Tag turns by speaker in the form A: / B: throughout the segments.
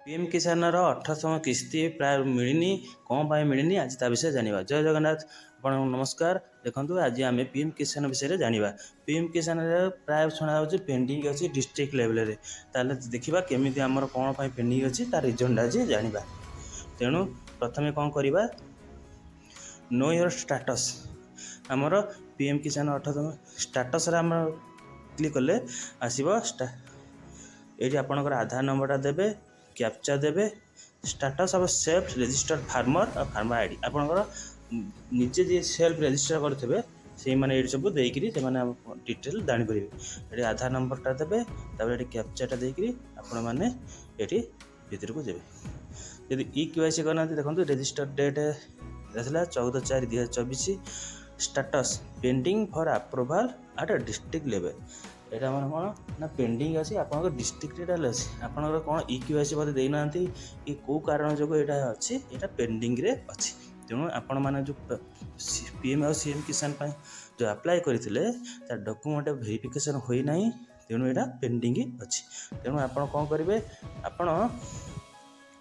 A: PM किसान 18तम किस्ती प्राय मिलनी कौन पाई मिलनी आज ता विषय जानिबा। जय जगन्नाथ। आपण नमस्कार। देखंतु आज आम पीएम किसान विषय जानिबा। पीएम किसान प्राय सुना जाउछि पेंडिंग अछि डिस्ट्रिक्ट लेवल रे। ताले देखिबा केमिति हमर कोन पाई पेंडिंग अछि तार रीजन आज जानिबा। तेणु प्रथमे कौन करिबा, नो योर स्टाटस। हमर पीएम किसान 18तम स्टाटस रे हम क्लिक कले आसीबो। एठी आपनकर आधार नंबरटा देबे, कैप्चा देबे, status of self registered farmer और फार्मर आईडी आपनकर निजे जे सेल्फ रजिस्टर करथिबे सेही माने एठी सब देइकरी से माने डिटेल जानि परिबे। एठी आधार नंबरटा देबे, तापर एठी कैप्चाटा देइकरी आपण माने एठी भितर को जेबे। यदि ई केवाईसी करना देखंतु रजिस्टर डेट रहला 14/4/2024। Status pending for approval at district level. एटा मन कोन ना पेंडिंग अछि आपनकर डिस्ट्रिक्ट लेवल अछि। आपनकर कोन ई केवाईसी बते देइ नांती कि को कारण जोगो एटा अछि, एटा पेंडिंग रे अछि। तेणु आपण माने जो पीएम और सीएम किसान पाई जो अप्लाई करथिले ता डॉक्यूमेंट वेरिफिकेशन होई नाही। तेणु एटा पेंडिंग अछि। तेणु आपण कोन करिवे, आपण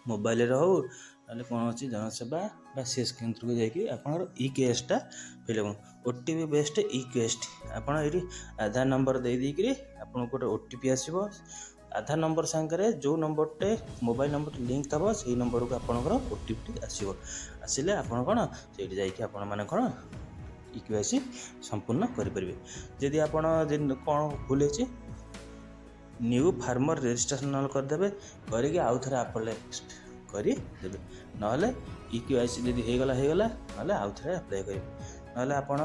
A: मोबाइल रे हो ताले कोन अछि जनसेवा बा सीएस केंद्र को जाइकि आपनर ई केएसटा फिल ओटीपी बेस्ड ई केएसटी आपण एठी आधार नंबर दे देइकरी आपण को ओटीपी आसीबो। आधार नंबर संगे जो नंबरटे मोबाइल नंबर लिंक थबो सेही नंबर को आपनकर ओटीपी आसीबो। आसिले आपण कोन सेठी जाइकि आपण माने कोन ई केवाईसी संपूर्ण करि परिबे। यदि आपण कोन भूल अछि न्यू फार्मर रजिस्ट्रेशन कर देबे, करिकि आउ थरे अप्लाई करि देबे। नहले ई केवाईसी यदि हेगला नहले आउ थरे अप्लाई करिबे। नहले आपण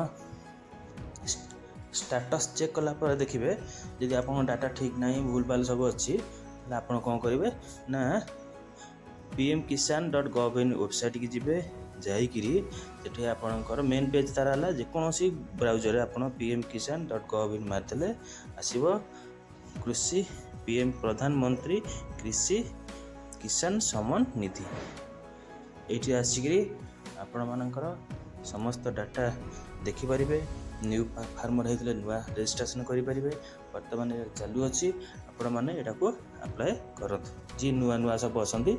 A: स्टाटस चेक कला पर देखिबे यदि आपन डाटा ठीक नाही भूल भाल सब अछि ताले आपण कोन करिवे ना pmkisan.gov वेबसाइट की जिबे। जाइकिरी सेठी आपनकर मेन पेज तार हला जे कोनोसी ब्राउजर रे आपण pmkisan.gov मारतले आसीबो कृषि पीएम प्रधानमंत्री कृषि किसान सम्मान निधि। एठी आसिकरी आपण मानकर समस्त डाटा देखि परिबे। न्यू फार्मर हेतले नुआ रजिस्ट्रेशन करि परिबे। वर्तमान चालू अछि, आपण माने एटा को अप्लाई करत जी नुआ सब असंती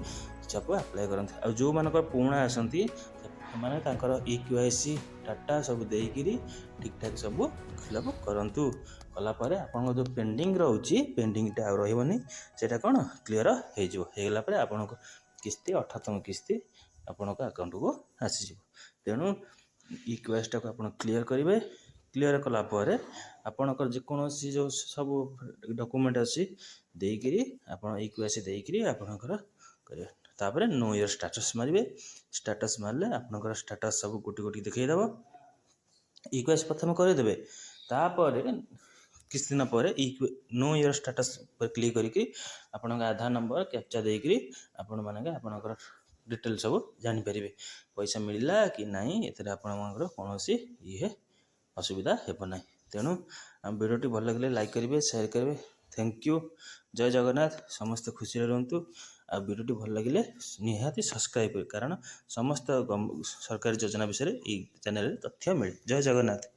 A: सब अप्लाई करत। आ जो मानकर पुराना असंती माने तांकर ई केवाईसी डाटा सब देइकिरी ठीक ठाक सब फिलअप करंतु। कला परे आपण जो पेंडिंग रहउची पेंडिंग टा रहिबनी सेटा कोन क्लियर हे जिवो। हेगला परे आपण को किस्ती 18तम किस्ती आपण को अकाउंट को आसी जिवो। तेणु ई केवाईसी टा को आपण क्लियर करिवे। क्लियर कला परे आपणकर जे कोनोसी जो सब डॉक्यूमेंट अछि देइकिरी आपण ई केवाईसी देइकिरी आपणकर करिवे। तापरे नो योर स्टेटस मारिवे। स्टेटस मारले आपणकर स्टेटस सब गोटी गोटी देखै दबो। ई केवाईसी प्रथम करे देबे, तापरे किछ दिन पर नो योर स्टेटस पर क्लिक करिकि आपन आधार नंबर कैप्चा देइकरी आपण माने आपणकर डिटेल सब जानि परिबे। पैसा मिलला कि नाही एतरे आपण मानकर कोनोसी इहे असुविधा हेबो नाही। तेणु हम वीडियोटी भल लागले लाइक करिवे, शेयर करिवे। Thank you. जय जगन्नाथ। समस्त खुशी रहंतु। आ वीडियोटी भल लागिले निहाती सब्सक्राइब करिवे, कारण समस्त सरकारी योजना विषय ई चैनल रे तथ्य मिले। जय जगन्नाथ।